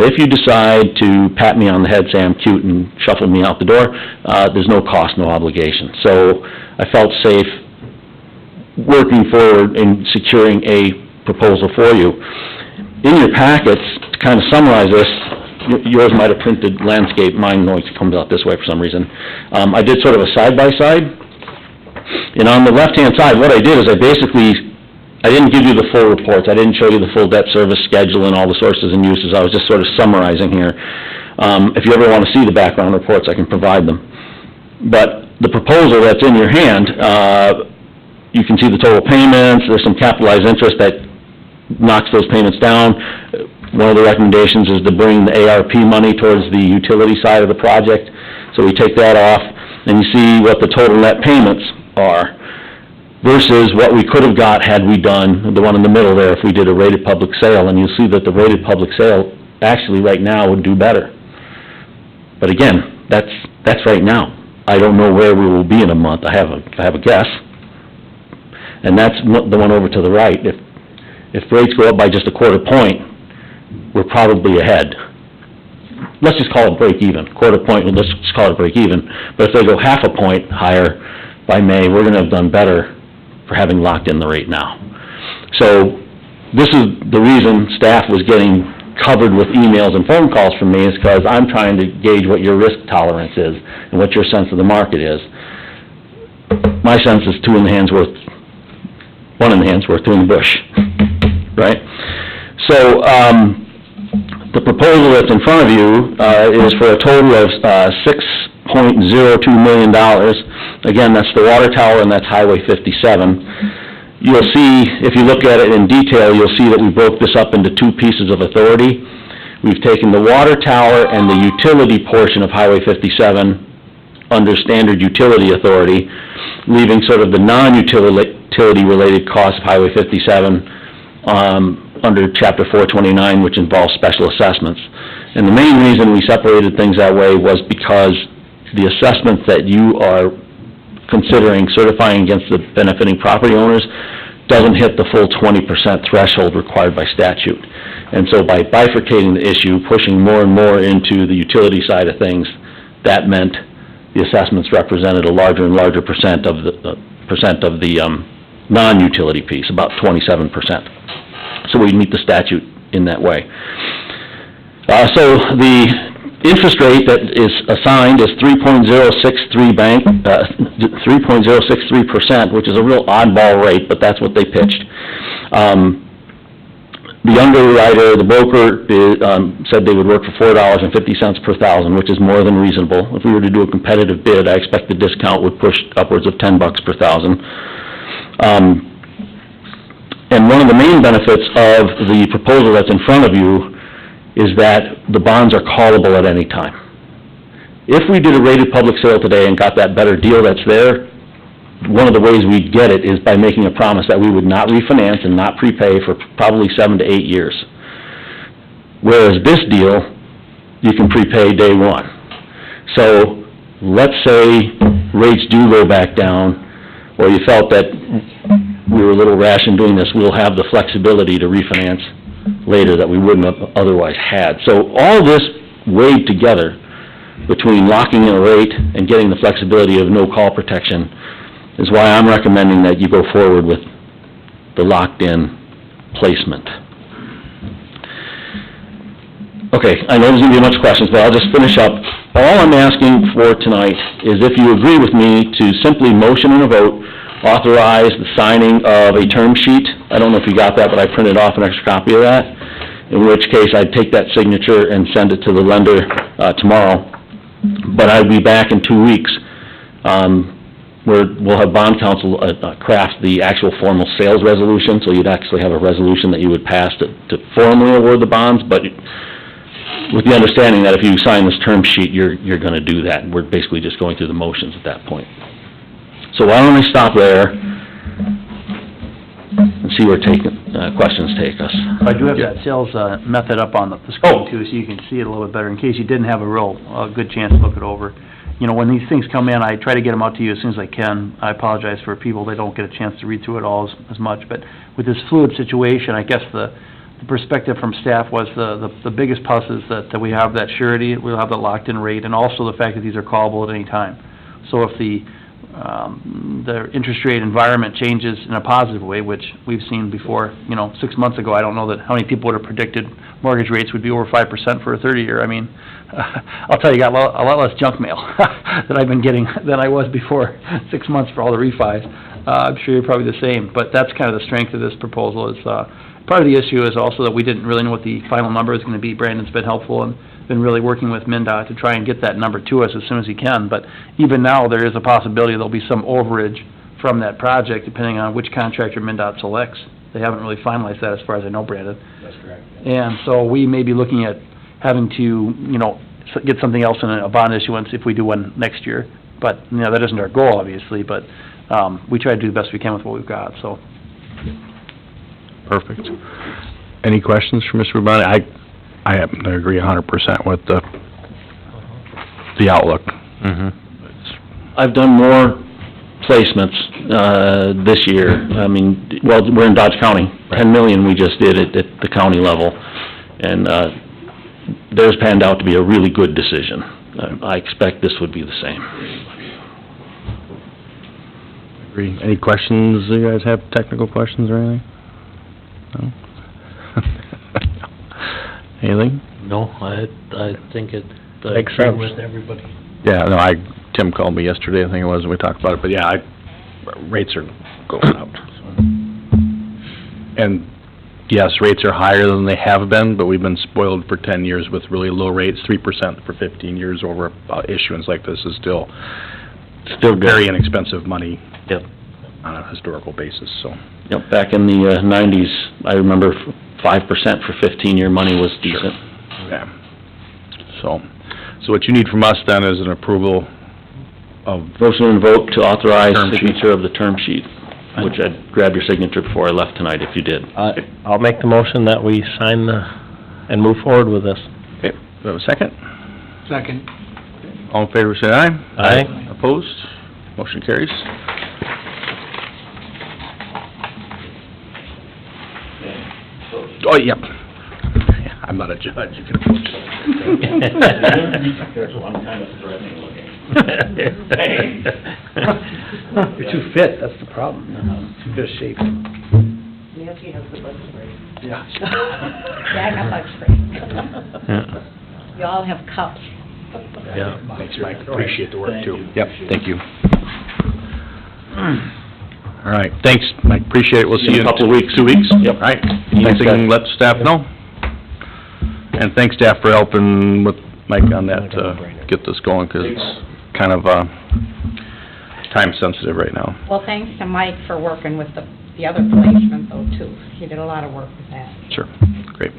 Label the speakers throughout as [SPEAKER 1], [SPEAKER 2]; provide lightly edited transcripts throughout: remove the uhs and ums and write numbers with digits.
[SPEAKER 1] If you decide to pat me on the head, say I'm cute, and shuffle me out the door, there's no cost, no obligation. So I felt safe working forward in securing a proposal for you. In your packets, to kind of summarize this, yours might have printed landscape, mine always comes out this way for some reason. I did sort of a side-by-side, and on the left-hand side, what I did is I didn't give you the full reports. I didn't show you the full debt service schedule and all the sources and uses. I was just sort of summarizing here. If you ever want to see the background reports, I can provide them. But the proposal that's in your hand, you can see the total payments. There's some capitalized interest that knocks those payments down. One of the recommendations is to bring the ARP money towards the utility side of the project. So we take that off, and you see what the total net payments are versus what we could have got had we done the one in the middle there if we did a rated public sale. And you'll see that the rated public sale actually right now would do better. But again, that's right now. I don't know where we will be in a month. I have a guess. And that's the one over to the right. If rates go up by just a quarter point, we're probably ahead. Let's just call it break even. Quarter point, let's just call it break even. But if they go half a point higher by May, we're going to have done better for having locked in the rate now. So this is the reason staff was getting covered with emails and phone calls from me, is because I'm trying to gauge what your risk tolerance is and what your sense of the market is. My sense is one in the hand's worth two in the bush, right? So the proposal that's in front of you is for a total of $6.02 million. Again, that's the water tower, and that's Highway 57. You'll see, if you look at it in detail, you'll see that we broke this up into two pieces of authority. We've taken the water tower and the utility portion of Highway 57 under standard utility authority, leaving sort of the non-utility related costs of Highway 57 under Chapter 429, which involves special assessments. And the main reason we separated things that way was because the assessments that you are considering certifying against the benefiting property owners doesn't hit the full 20% threshold required by statute. And so by bifurcating the issue, pushing more and more into the utility side of things, that meant the assessments represented a larger and larger percent of the non-utility piece, about 27%. So we meet the statute in that way. So the interest rate that is assigned is 3.063%, which is a real oddball rate, but that's what they pitched. The underwriter, the broker, said they would work for $4.50 per thousand, which is more than reasonable. If we were to do a competitive bid, I expect the discount would push upwards of $10 per thousand. And one of the main benefits of the proposal that's in front of you is that the bonds are callable at any time. If we did a rated public sale today and got that better deal that's there, one of the ways we'd get it is by making a promise that we would not refinance and not prepay for probably 7 to 8 years. Whereas this deal, you can prepay day one. So let's say rates do go back down, or you felt that we were a little rash in doing this, we'll have the flexibility to refinance later that we wouldn't have otherwise had. So all this weighed together between locking in a rate and getting the flexibility of no call protection is why I'm recommending that you go forward with the locked-in placement. Okay, I know there's going to be much questions, but I'll just finish up. All I'm asking for tonight is if you agree with me to simply motion in a vote, authorize the signing of a term sheet. I don't know if you got that, but I printed off an extra copy of that, in which case I'd take that signature and send it to the lender tomorrow. But I'll be back in 2 weeks, where we'll have bond counsel craft the actual formal sales resolution, so you'd actually have a resolution that you would pass to formally award the bonds, but with the understanding that if you sign this term sheet, you're going to do that. We're basically just going through the motions at that point. So why don't I stop there and see where questions take us.
[SPEAKER 2] I do have that sales method up on the screen too, so you can see it a little bit better in case you didn't have a real good chance to look it over. You know, when these things come in, I try to get them out to you as soon as I can. I apologize for people that don't get a chance to read through it all as much, but with this fluid situation, I guess the the perspective from staff was the biggest plus is that we have that surety, we'll have the locked-in rate, and also the fact that these are callable at any time. So if the interest rate environment changes in a positive way, which we've seen before, 6 months ago, I don't know that how many people would have predicted mortgage rates would be over 5% for a 30-year. I mean, I'll tell you, got a lot less junk mail that I've been getting than I was before 6 months for all the refis. I'm sure you're probably the same, but that's kind of the strength of this proposal is, part of the issue is also that we didn't really know what the final number is gonna be. Brandon's been helpful and been really working with MnDOT to try and get that number to us as soon as he can, but even now, there is a possibility there'll be some overage from that project, depending on which contractor MnDOT selects. They haven't really finalized that as far as I know, Brandon.
[SPEAKER 3] That's correct.
[SPEAKER 2] And so we may be looking at having to, get something else in a bond issuance if we do one next year. But, that isn't our goal, obviously, but, we try to do the best we can with what we've got, so.
[SPEAKER 4] Perfect. Any questions for Mr. Rubani? I happen to agree 100% with the outlook.
[SPEAKER 1] I've done more placements, this year. I mean, well, we're in Dodge County. 10 million we just did at the county level. And, theirs panned out to be a really good decision. I expect this would be the same.
[SPEAKER 4] Agree. Any questions? Do you guys have technical questions or anything? No? Anything?
[SPEAKER 3] No, I think I
[SPEAKER 4] Makes
[SPEAKER 3] agree
[SPEAKER 4] sense.
[SPEAKER 3] with everybody.
[SPEAKER 4] Yeah, no, Tim called me yesterday, I think it was, and we talked about it, but yeah, rates are going up. And yes, rates are higher than they have been, but we've been spoiled for 10 years with really low rates. 3% for 15 years over issuance like this is still very inexpensive money.
[SPEAKER 1] Yep.
[SPEAKER 4] On a historical basis, so.
[SPEAKER 1] Yep, back in the 90s, I remember 5% for 15-year money was decent.
[SPEAKER 4] Yeah. So what you need from us then is an approval of...
[SPEAKER 1] Motion and vote to authorize
[SPEAKER 4] Term sheet.
[SPEAKER 1] signature of the term sheet, which I'd grab your signature before I left tonight if you did.
[SPEAKER 3] I'll make the motion that we sign and move forward with this.
[SPEAKER 4] Okay, do we have a second?
[SPEAKER 2] Second.
[SPEAKER 4] All in favor, say aye.
[SPEAKER 3] Aye.
[SPEAKER 4] Opposed? Motion carries. Oh, yep. I'm not a judge, you can approach
[SPEAKER 1] Careful, I'm kind of threatening looking.
[SPEAKER 2] You're too fit, that's the problem. Too fit shape.
[SPEAKER 5] Nancy has the bug spray.
[SPEAKER 2] Yeah.
[SPEAKER 5] Yeah, I got bug spray. You all have cups.
[SPEAKER 3] Yeah.
[SPEAKER 4] Thanks, Mike, appreciate the work
[SPEAKER 1] Thank
[SPEAKER 4] too.
[SPEAKER 1] you.
[SPEAKER 4] Yep, thank you. All right, thanks, Mike, appreciate it, we'll see you in
[SPEAKER 1] a couple of weeks.
[SPEAKER 4] 2 weeks?
[SPEAKER 1] Yep.
[SPEAKER 4] All right,
[SPEAKER 1] Thanks,
[SPEAKER 4] anything,
[SPEAKER 1] guys.
[SPEAKER 4] let staff know. And thanks, staff, for helping with Mike on that, get this going, 'cause it's kind of, time sensitive right now.
[SPEAKER 5] Well, thanks to Mike for working with the other placement though, too. He did a lot of work with that.
[SPEAKER 4] Sure, great,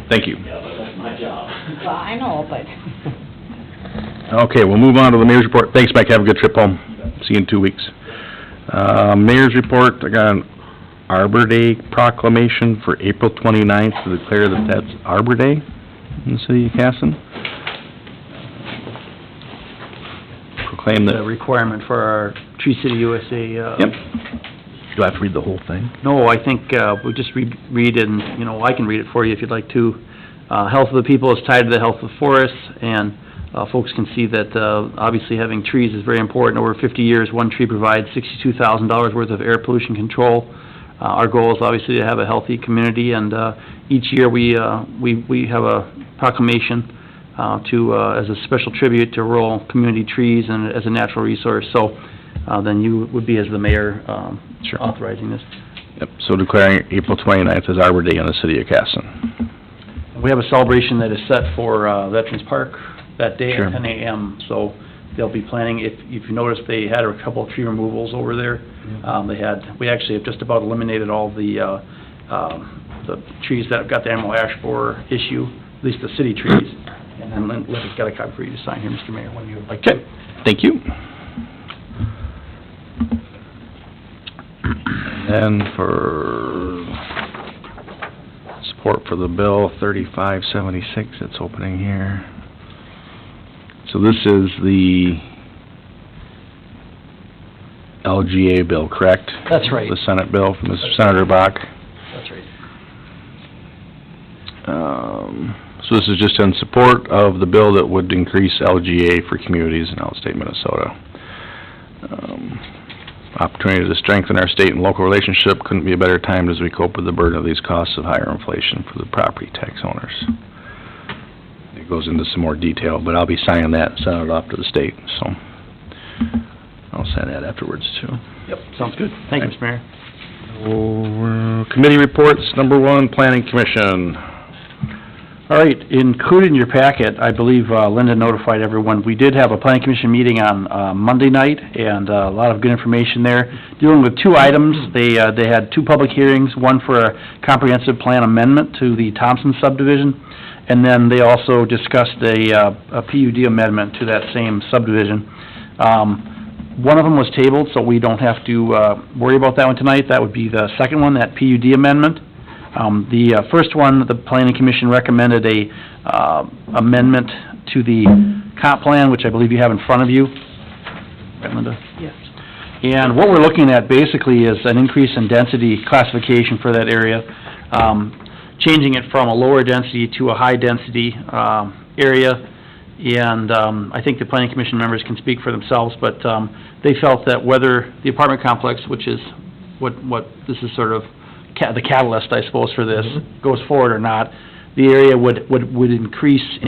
[SPEAKER 4] thank you.
[SPEAKER 1] Yeah, but that's my job.
[SPEAKER 5] Well, I know, but
[SPEAKER 4] Okay, we'll move on to the mayor's report. Thanks, Mike, have a good trip home. See you in 2 weeks. Mayor's report, I got an Arbor Day proclamation for April 29th to declare that that's Arbor Day in the city of Casson. Proclaim
[SPEAKER 2] The
[SPEAKER 4] that,
[SPEAKER 2] requirement for our Tree City USA,
[SPEAKER 4] yep. Do I have to read the whole thing?
[SPEAKER 2] No, I think, we'll just read and, I can read it for you if you'd like to. Health of the people is tied to the health of the forests, and, folks can see that, obviously having trees is very important. Over 50 years, one tree provides $62,000 worth of air pollution control. Our goal is obviously to have a healthy community, and, each year we have a proclamation, as a special tribute to rural community trees and as a natural resource. So, then you would be as the mayor,
[SPEAKER 4] Sure.
[SPEAKER 2] authorizing this.
[SPEAKER 4] Yep, so declaring April 29th as Arbor Day in the city of Casson.
[SPEAKER 2] We have a celebration that is set for Veterans Park that day
[SPEAKER 4] Sure.
[SPEAKER 2] at 10 a.m., so they'll be planning, if you noticed, they had a couple of tree removals over there. We actually have just about eliminated all the trees that have got the animal ash borer issue, at least the city trees. And then Linda's got a copy for you to sign here, Mr. Mayor, when you would like to.
[SPEAKER 4] Okay, thank you. And for support for the bill 3576, it's opening here. So this is the LGA bill, correct?
[SPEAKER 2] That's right.
[SPEAKER 4] The Senate bill from Senator Bach.
[SPEAKER 2] That's right.
[SPEAKER 4] So this is just in support of the bill that would increase LGA for communities in outstate Minnesota. Opportunity to strengthen our state and local relationship couldn't be a better time as we cope with the burden of these costs of higher inflation for the property tax owners. It goes into some more detail, but I'll be signing that and sending it off to the state, so I'll send that afterwards too.
[SPEAKER 2] Yep, sounds good. Thank you, Mr. Mayor.
[SPEAKER 4] Committee reports, number one, Planning Commission.
[SPEAKER 2] All right, included in your packet, I believe Linda notified everyone, we did have a planning commission meeting on Monday night, and a lot of good information there. Dealing with two items, they had two public hearings, one for a comprehensive plan amendment to the Thompson subdivision, and then they also discussed a PUD amendment to that same subdivision. One of them was tabled, so we don't have to worry about that one tonight. That would be the second one, that PUD amendment. The first one, the planning commission recommended a amendment to the comp plan, which I believe you have in front of you. Right, Linda?
[SPEAKER 5] Yes.
[SPEAKER 2] And what we're looking at basically is an increase in density classification for that area, changing it from a lower density to a high density area. And I think the planning commission members can speak for themselves, but they felt that whether the apartment complex, which is what this is sort of the catalyst, I suppose, for this, goes forward or not, the area would increase